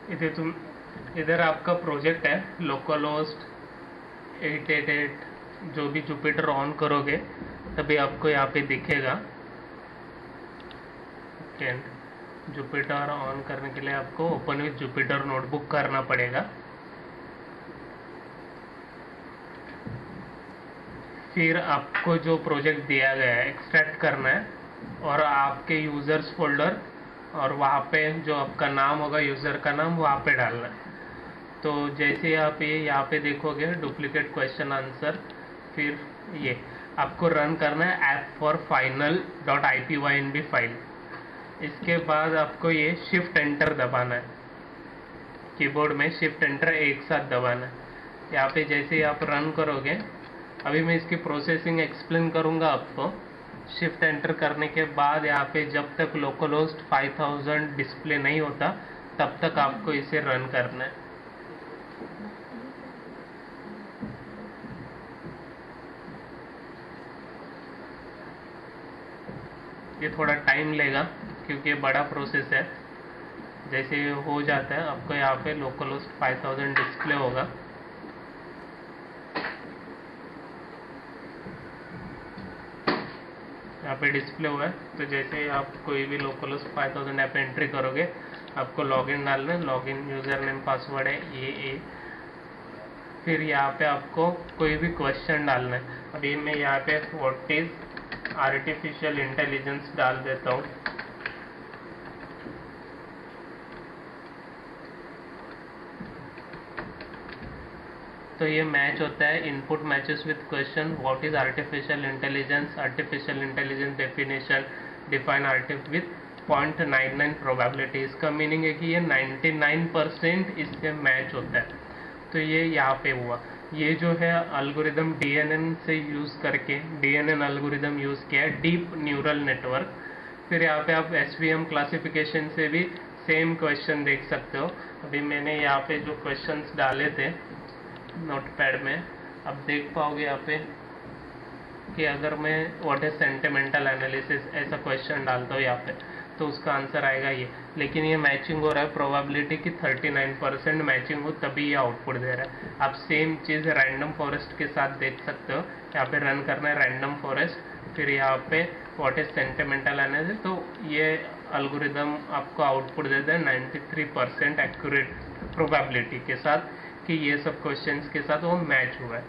इधर आपका प्रोजेक्ट है लोकलहोस्ट 888। जो भी जुपिटर ऑन करोगे तभी आपको यहाँ पे दिखेगा। जुपिटर ऑन करने के लिए आपको ओपन विथ जुपिटर नोटबुक करना पड़ेगा। फिर आपको जो प्रोजेक्ट दिया गया है एक्सट्रैक्ट करना है और आपके यूजर्स फोल्डर और वहाँ पे जो आपका नाम होगा यूज़र का नाम वहाँ पे डालना है। तो जैसे आप ये यहाँ पे देखोगे डुप्लीकेट क्वेश्चन आंसर, फिर ये आपको रन करना है app for final .ipynb file. इसके बाद आपको ये शिफ्ट एंटर दबाना है, कीबोर्ड में शिफ्ट एंटर एक साथ दबाना है। यहाँ पे जैसे आप रन करोगे, अभी मैं इसकी प्रोसेसिंग एक्सप्लेन करूँगा आपको। शिफ्ट एंटर करने के बाद यहाँ पे जब तक लोकलहोस्ट 5000 डिस्प्ले नहीं होता तब तक आपको इसे रन करना है। ये थोड़ा टाइम लेगा क्योंकि ये बड़ा प्रोसेस है। जैसे हो जाता है आपको यहाँ पे लोकलहोस्ट 5000 डिस्प्ले होगा। यहाँ पे डिस्प्ले हुआ है। तो जैसे आप कोई भी लोकलहोस्ट 5000 ऐप एंट्री करोगे आपको लॉगिन डालना है। लॉगिन यूज़र नेम पासवर्ड है ये। फिर यहाँ पे आपको कोई भी क्वेश्चन डालना है। अभी मैं यहाँ पे व्हाट इज आर्टिफिशियल इंटेलिजेंस डाल देता हूँ। तो ये मैच होता है input matches with question what is artificial intelligence definition define with 0.99 probability. इसका मीनिंग है कि ये 99% इससे मैच होता है। तो ये यहाँ पे हुआ। ये जो है एल्गोरिदम DNN से यूज़ करके DNN एल्गोरिदम यूज़ किया है, डीप न्यूरल नेटवर्क। फिर यहाँ पे आप SVM क्लासिफिकेशन से भी सेम क्वेश्चन देख सकते हो। अभी मैंने यहाँ पे जो क्वेश्चंस डाले थे नोटपैड में, अब देख पाओगे यहाँ पे कि अगर मैं व्हाट इज सेंटिमेंटल एनालिसिस ऐसा क्वेश्चन डालता हूँ यहाँ पे तो उसका आंसर आएगा ये। लेकिन ये मैचिंग हो रहा है, प्रोबेबिलिटी की 39% मैचिंग हो तभी ये आउटपुट दे रहा है। आप सेम चीज़ रैंडम फॉरेस्ट के साथ देख सकते हो। यहाँ पे रन करना है रैंडम फॉरेस्ट, फिर यहाँ पे व्हाट इज सेंटिमेंटल एनालिसिस, तो ये एल्गोरिदम आपको आउटपुट देता है 93% एक्यूरेट प्रोबेबिलिटी के साथ कि ये सब क्वेश्चंस के साथ वो मैच हुआ है।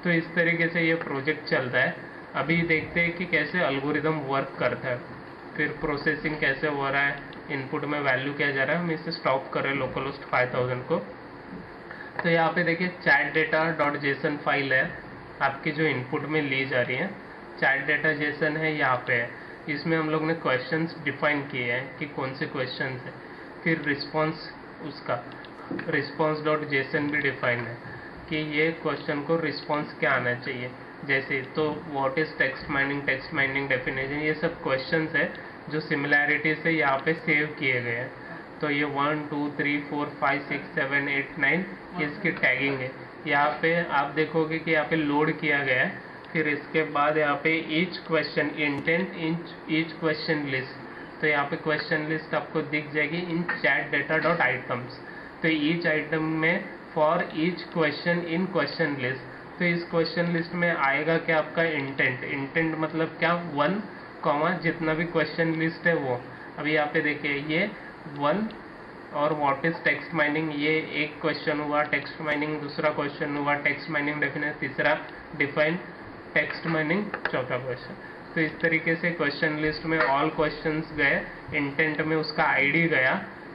तो इस तरीके से ये प्रोजेक्ट चल रहा है। अभी देखते हैं कि कैसे एल्गोरिदम वर्क करता है, फिर प्रोसेसिंग कैसे हो रहा है, इनपुट में वैल्यू क्या जा रहा है। हम इसे स्टॉप कर रहे हैं लोकलहोस्ट 5000 को। तो यहाँ पे देखिए chat-data.json फाइल है आपकी जो इनपुट में ली जा रही है। chat-data.json है यहाँ पे है। इसमें हम लोग ने क्वेश्चंस डिफाइन किए हैं कि कौन से क्वेश्चंस है। फिर रिस्पॉन्स, उसका response.json भी डिफाइन है कि ये क्वेश्चन को रिस्पॉन्स क्या आना चाहिए। जैसे तो what is text mining definition, ये सब क्वेश्चंस है जो सिमिलैरिटी से यहाँ पे सेव किए गए हैं। तो ये 1 2 3 4 5 6 7 8 9 इसकी टैगिंग है। यहाँ पे आप देखोगे कि यहाँ पे लोड किया गया है। फिर इसके बाद यहाँ पे each question intent each question list, तो यहाँ पे क्वेश्चन लिस्ट आपको दिख जाएगी इन chat-data.items। तो ईच आइटम में for each question in question list, तो इस क्वेश्चन लिस्ट में आएगा क्या आपका इंटेंट मतलब क्या 1 कॉमा जितना भी क्वेश्चन लिस्ट है वो। अभी यहाँ पे देखिए ये 1 और व्हाट इज टेक्स्ट माइनिंग, ये एक क्वेश्चन हुआ। टेक्स्ट माइनिंग दूसरा क्वेश्चन हुआ। टेक्स्ट माइनिंग डेफिनेशन तीसरा, डिफाइन टेक्स्ट माइनिंग चौथा क्वेश्चन। तो इस तरीके से क्वेश्चन लिस्ट में ऑल क्वेश्चंस गए, इंटेंट में उसका आईडी गया।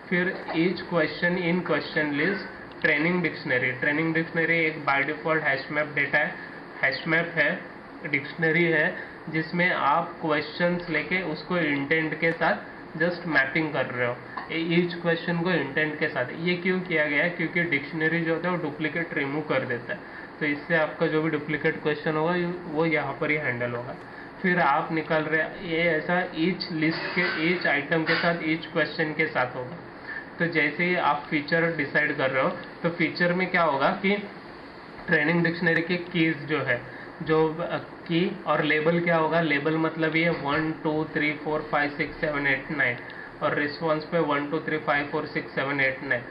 फिर each question in question list, training dictionary एक बाय डिफॉल्ट हैशमैप डेटा है, हैशमैप है, डिक्शनरी है जिसमें आप क्वेश्चंस लेके उसको इंटेंट के साथ जस्ट मैपिंग कर रहे हो ईच क्वेश्चन को इंटेंट के साथ। ये क्यों किया गया है? क्योंकि डिक्शनरी जो होता है वो डुप्लीकेट रिमूव कर देता है। तो इससे आपका जो भी डुप्लीकेट क्वेश्चन होगा वो यहाँ पर ही हैंडल होगा। फिर आप निकाल रहे ये ऐसा ईच लिस्ट के ईच आइटम के साथ ईच क्वेश्चन के साथ होगा। तो जैसे ही आप फीचर डिसाइड कर रहे हो तो फीचर में क्या होगा कि ट्रेनिंग डिक्शनरी के कीज जो है जो की और लेबल क्या होगा, लेबल मतलब ये 1 2 3 4 5 6 7 8 9 और रिस्पॉन्स पे 1 2 3 5 4 6 7 8 9।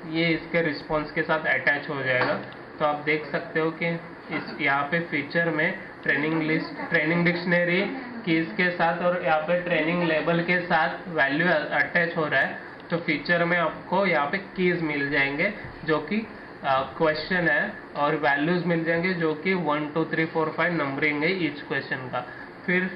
ये इसके रिस्पॉन्स के साथ अटैच हो जाएगा। तो आप देख सकते हो कि इस यहाँ पे फीचर में training list, training dictionary keys के साथ और यहाँ पे ट्रेनिंग लेबल के साथ वैल्यू अटैच हो रहा है। तो फीचर में आपको यहाँ पे कीज मिल जाएंगे जो कि क्वेश्चन है, और वैल्यूज मिल जाएंगे जो कि 1 2 3 4 5 नंबरिंग है ईच क्वेश्चन का। फिर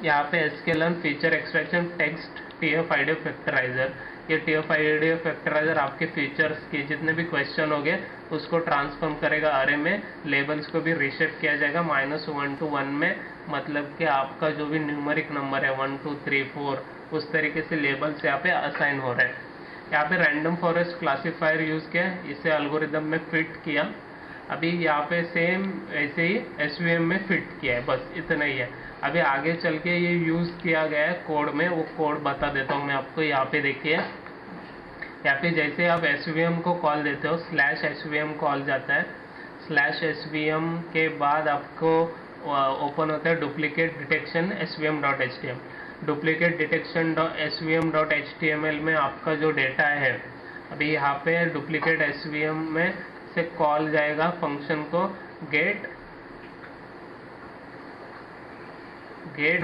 यहाँ पे sklearn feature extraction text TF-IDF फैक्टराइजर, ये TF-IDF फैक्टराइजर आपके फीचर्स के जितने भी क्वेश्चन हो गए उसको ट्रांसफॉर्म करेगा अरे में। लेबल्स को भी रीशेप किया जाएगा -1 to 1 में, मतलब कि आपका जो भी न्यूमेरिक नंबर है 1 2 3 4 उस तरीके से लेबल्स यहाँ पे असाइन हो रहे हैं। यहाँ पे रैंडम फॉरेस्ट क्लासीफायर यूज किया, इसे एल्गोरिदम में फिट किया। अभी यहाँ पे सेम ऐसे ही SVM में फिट किया है, बस इतना ही है। अभी आगे चल के ये यूज किया गया है कोड में, वो कोड बता देता हूँ मैं आपको। यहाँ पे देखिए, यहाँ पे जैसे आप SVM को कॉल देते हो /SVM कॉल जाता है। /SVM के बाद आपको ओपन होता है duplicate detection svm.html। Duplicate detection svm.html में आपका जो डेटा है, अभी यहाँ पे डुप्लीकेट SVM में से कॉल जाएगा फंक्शन को गेट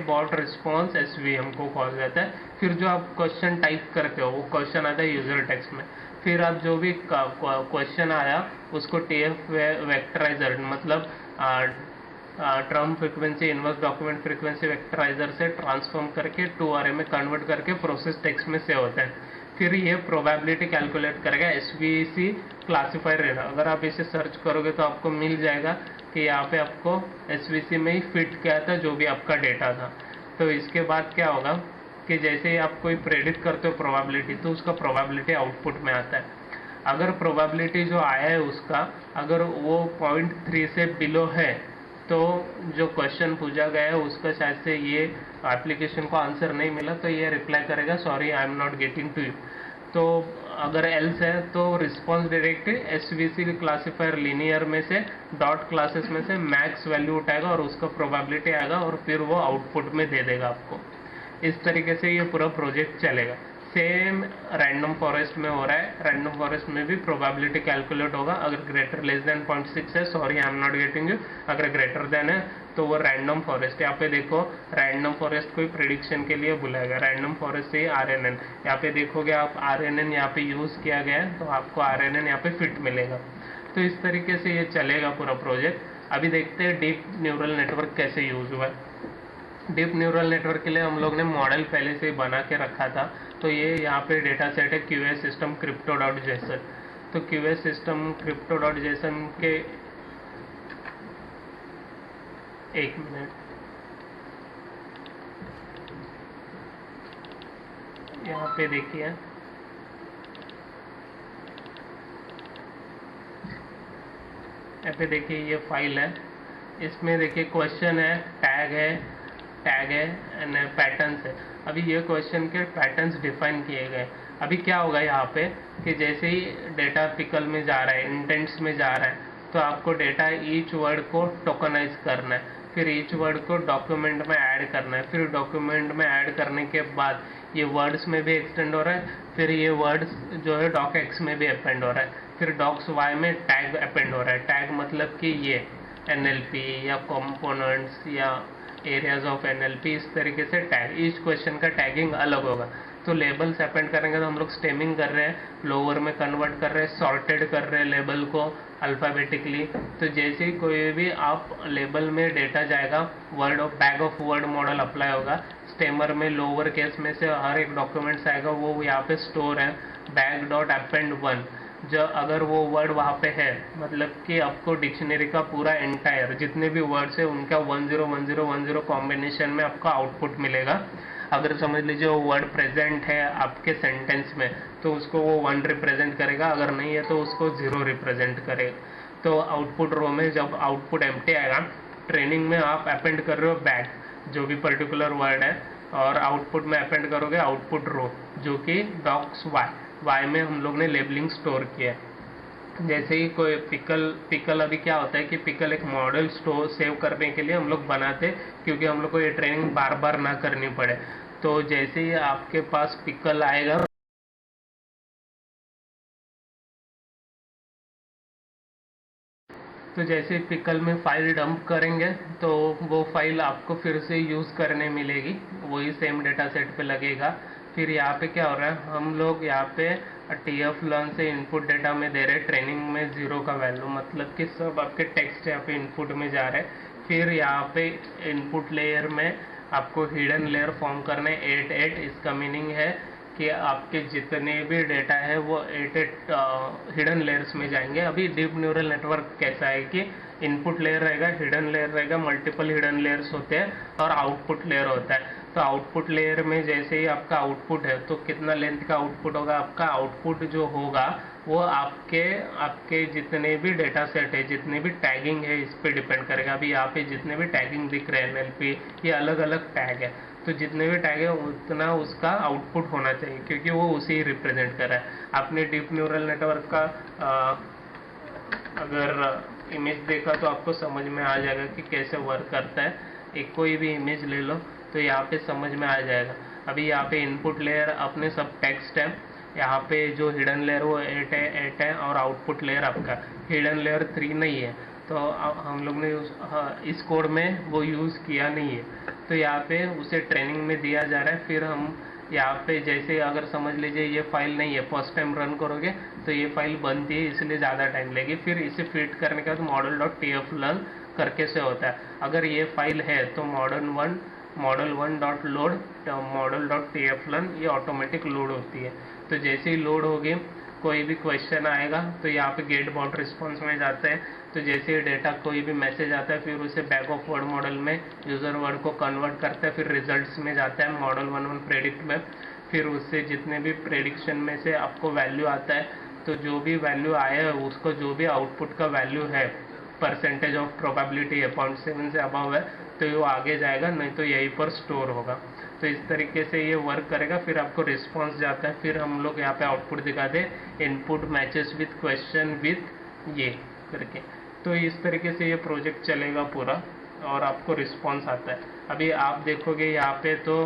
बॉट रिस्पॉन्स SVM को कॉल जाता है। फिर जो आप क्वेश्चन टाइप करते हो वो क्वेश्चन आता है यूजर टेक्स्ट में। फिर आप जो भी क्वेश्चन आया उसको TF वेक्टराइजर मतलब term frequency inverse document frequency vectorizer से ट्रांसफॉर्म करके 2 array में कन्वर्ट करके प्रोसेस टेक्स्ट में सेव होता है। फिर ये प्रोबेबिलिटी कैलकुलेट करेगा SVC क्लासीफायर रहेगा। अगर आप इसे सर्च करोगे तो आपको मिल जाएगा कि यहाँ पे आपको SVC में ही फिट किया था जो भी आपका डेटा था। तो इसके बाद क्या होगा कि जैसे ही आप कोई प्रेडिक्ट करते हो प्रोबेबिलिटी, तो उसका प्रोबेबिलिटी आउटपुट में आता है। अगर प्रोबेबिलिटी जो आया है उसका अगर वो 0.3 से बिलो है तो जो क्वेश्चन पूछा गया है उसका शायद से ये एप्लीकेशन को आंसर नहीं मिला, तो ये रिप्लाई करेगा sorry I am not getting to you. तो अगर एल्स है तो response direct SVC classifier linear में से डॉट क्लासेस में से मैक्स वैल्यू उठाएगा और उसका प्रोबेबिलिटी आएगा और फिर वो आउटपुट में दे देगा आपको। इस तरीके से ये पूरा प्रोजेक्ट चलेगा। सेम रैंडम फॉरेस्ट में हो रहा है। रैंडम फॉरेस्ट में भी प्रोबेबिलिटी कैलकुलेट होगा। अगर ग्रेटर लेस देन 0.6 है sorry I am not getting you, अगर ग्रेटर देन है तो वो रैंडम फॉरेस्ट। यहाँ पे देखो रैंडम फॉरेस्ट कोई प्रेडिक्शन के लिए बुलाएगा, रैंडम फॉरेस्ट से RNN। यहाँ पे देखोगे आप RNN यहाँ पे यूज किया गया है तो आपको RNN यहाँ पे फिट मिलेगा। तो इस तरीके से ये चलेगा पूरा प्रोजेक्ट। अभी देखते हैं डीप न्यूरल नेटवर्क कैसे यूज हुआ है। डीप न्यूरल नेटवर्क के लिए हम लोग ने मॉडल पहले से ही बना के रखा था। तो ये यहाँ पे डेटा सेट है QA सिस्टम crypto.json। तो QA सिस्टम crypto.json के एक मिनट, यहाँ पे देखिए ये फाइल है। इसमें देखिए क्वेश्चन है, टैग है एंड पैटर्न्स है। अभी ये क्वेश्चन के पैटर्न्स डिफाइन किए गए। अभी क्या होगा यहाँ पे कि जैसे ही डेटा पिकल में जा रहा है, इंटेंट्स में जा रहा है, तो आपको डेटा ईच वर्ड को टोकनाइज करना है, फिर ईच वर्ड को डॉक्यूमेंट में ऐड करना है, फिर डॉक्यूमेंट में ऐड करने के बाद ये वर्ड्स में भी एक्सटेंड हो रहा है, फिर ये वर्ड्स जो है docx में भी अपेंड हो रहा है, फिर docsy में टैग अपेंड हो रहा है। टैग मतलब कि ये NLP या कंपोनेंट्स या एरियाज ऑफ NLP, इस तरीके से टैग, ईच क्वेश्चन का टैगिंग अलग होगा। तो लेबल्स अपेंड करेंगे तो हम लोग स्टेमिंग कर रहे हैं, लोअर में कन्वर्ट कर रहे हैं, सॉर्टेड कर रहे हैं लेबल को अल्फ़ाबेटिकली। तो जैसे ही कोई भी आप लेबल में डेटा जाएगा, bag of word model apply होगा। स्टेमर में लोअर केस में से हर एक डॉक्यूमेंट्स आएगा, वो यहाँ पे स्टोर है बैग डॉट अपेंड 1। जो अगर वो वर्ड वहाँ पे है मतलब कि आपको डिक्शनरी का पूरा एंटायर जितने भी वर्ड्स है उनका 101010 कॉम्बिनेशन में आपको आउटपुट मिलेगा। अगर समझ लीजिए वो वर्ड प्रेजेंट है आपके सेंटेंस में तो उसको वो 1 रिप्रेजेंट करेगा, अगर नहीं है तो उसको 0 रिप्रेजेंट करेगा। तो आउटपुट रो में जब आउटपुट एम्प्टी आएगा, ट्रेनिंग में आप अपेंड कर रहे हो बैग जो भी पर्टिकुलर वर्ड है, और आउटपुट में अपेंड करोगे आउटपुट रो जो कि docsy में हम लोग ने लेबलिंग स्टोर किया है। जैसे ही कोई पिकल अभी क्या होता है कि पिकल एक मॉडल स्टोर सेव करने के लिए हम लोग बनाते, क्योंकि हम लोग को ये ट्रेनिंग बार बार ना करनी पड़े। तो जैसे ही आपके पास पिकल आएगा तो जैसे पिकल में फाइल डंप करेंगे तो वो फाइल आपको फिर से यूज़ करने मिलेगी, वही सेम डेटा सेट पे लगेगा। फिर यहाँ पे क्या हो रहा है, हम लोग यहाँ पे TF-learn से इनपुट डेटा में दे रहे हैं, ट्रेनिंग में 0 का वैल्यू, मतलब कि सब आपके टेक्स्ट यहाँ पे इनपुट में जा रहे हैं। फिर यहाँ पे इनपुट लेयर में आपको हिडन लेयर फॉर्म करने 8 इसका मीनिंग है कि आपके जितने भी डेटा है वो 8 हिडन लेयर्स में जाएंगे। अभी डीप न्यूरल नेटवर्क कैसा है कि इनपुट लेयर रहेगा, हिडन लेयर रहेगा, मल्टीपल हिडन लेयर्स होते हैं और आउटपुट लेयर होता है। तो आउटपुट लेयर में जैसे ही आपका आउटपुट है तो कितना लेंथ का आउटपुट होगा, आपका आउटपुट जो होगा वो आपके जितने भी डेटा सेट है, जितने भी टैगिंग है इस पे डिपेंड करेगा। अभी यहाँ पे जितने भी टैगिंग दिख रहे हैं NLP, ये अलग अलग टैग है, तो जितने भी टैग है उतना उसका आउटपुट होना चाहिए, क्योंकि वो उसे ही रिप्रेजेंट कर रहा है। आपने डीप न्यूरल नेटवर्क का अगर इमेज देखा तो आपको समझ में आ जाएगा कि कैसे वर्क करता है। एक कोई भी इमेज ले लो तो यहाँ पे समझ में आ जाएगा। अभी यहाँ पे इनपुट लेयर अपने सब टेक्स्ट है, यहाँ पे जो हिडन लेयर वो 8 है और आउटपुट लेयर आपका हिडन लेयर 3 नहीं है, तो हम लोग ने इस कोड में वो यूज़ किया नहीं है, तो यहाँ पे उसे ट्रेनिंग में दिया जा रहा है। फिर हम यहाँ पे जैसे अगर समझ लीजिए ये फाइल नहीं है, फर्स्ट टाइम रन करोगे तो ये फाइल बनती है, इसलिए ज़्यादा टाइम लगेगी। फिर इसे फिट करने के बाद model.tf-learn करके से होता है। अगर ये फाइल है तो model1.load model.tf-learn ये ऑटोमेटिक लोड होती है। तो जैसे ही लोड होगी कोई भी क्वेश्चन आएगा तो यहाँ पे गेट बाउंड रिस्पॉन्स में जाते हैं। तो जैसे ही डेटा कोई भी मैसेज आता है फिर उसे बैक ऑफ वर्ड मॉडल में यूज़र वर्ड को कन्वर्ट करता है, फिर रिजल्ट्स में जाता है मॉडल 1 प्रेडिक्ट में। फिर उससे जितने भी प्रेडिक्शन में से आपको वैल्यू आता है तो जो भी वैल्यू आया है उसको जो भी आउटपुट का वैल्यू है, परसेंटेज ऑफ प्रोबेबिलिटी है 0.7 से अबव है तो वो आगे जाएगा, नहीं तो यहीं पर स्टोर होगा। तो इस तरीके से ये वर्क करेगा। फिर आपको रिस्पॉन्स जाता है, फिर हम लोग यहाँ पे आउटपुट दिखाते input matches with question with ये करके। तो इस तरीके से ये प्रोजेक्ट चलेगा पूरा और आपको रिस्पॉन्स आता है। अभी आप देखोगे यहाँ पे तो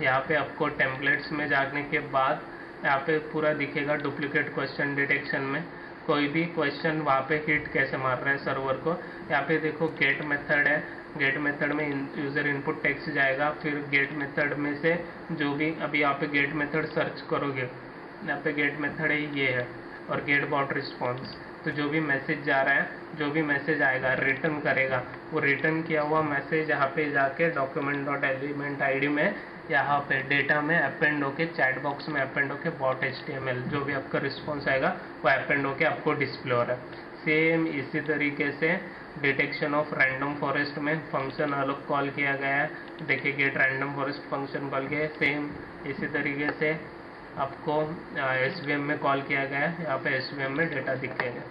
यहाँ पे आपको टेम्पलेट्स में जाने के बाद यहाँ पे पूरा दिखेगा डुप्लीकेट क्वेश्चन डिटेक्शन में कोई भी क्वेश्चन वहाँ पे हिट कैसे मार रहा है सर्वर को। यहाँ पे देखो गेट मेथड है, गेट मेथड में यूज़र इनपुट टेक्स्ट जाएगा, फिर गेट मेथड में से जो भी अभी यहाँ पे गेट मेथड सर्च करोगे, यहाँ पे गेट मेथड है ये है, और गेट बाउंड रिस्पॉन्स। तो जो भी मैसेज जा रहा है, जो भी मैसेज आएगा रिटर्न करेगा, वो रिटर्न किया हुआ मैसेज यहाँ पे जाके document.element id में यहाँ पे डेटा में अपेंड होके चैट बॉक्स में अपेंड होके bot.html जो भी आपका रिस्पॉन्स आएगा वो अपेंड होके आपको डिस्प्ले हो रहा है। सेम इसी तरीके से डिटेक्शन ऑफ रैंडम फॉरेस्ट में फंक्शन अलग कॉल किया गया है, देखिए gate random forest function call किया है। सेम इसी तरीके से आपको SVM में कॉल किया गया है, यहाँ पे SVM में डेटा दिखेगा।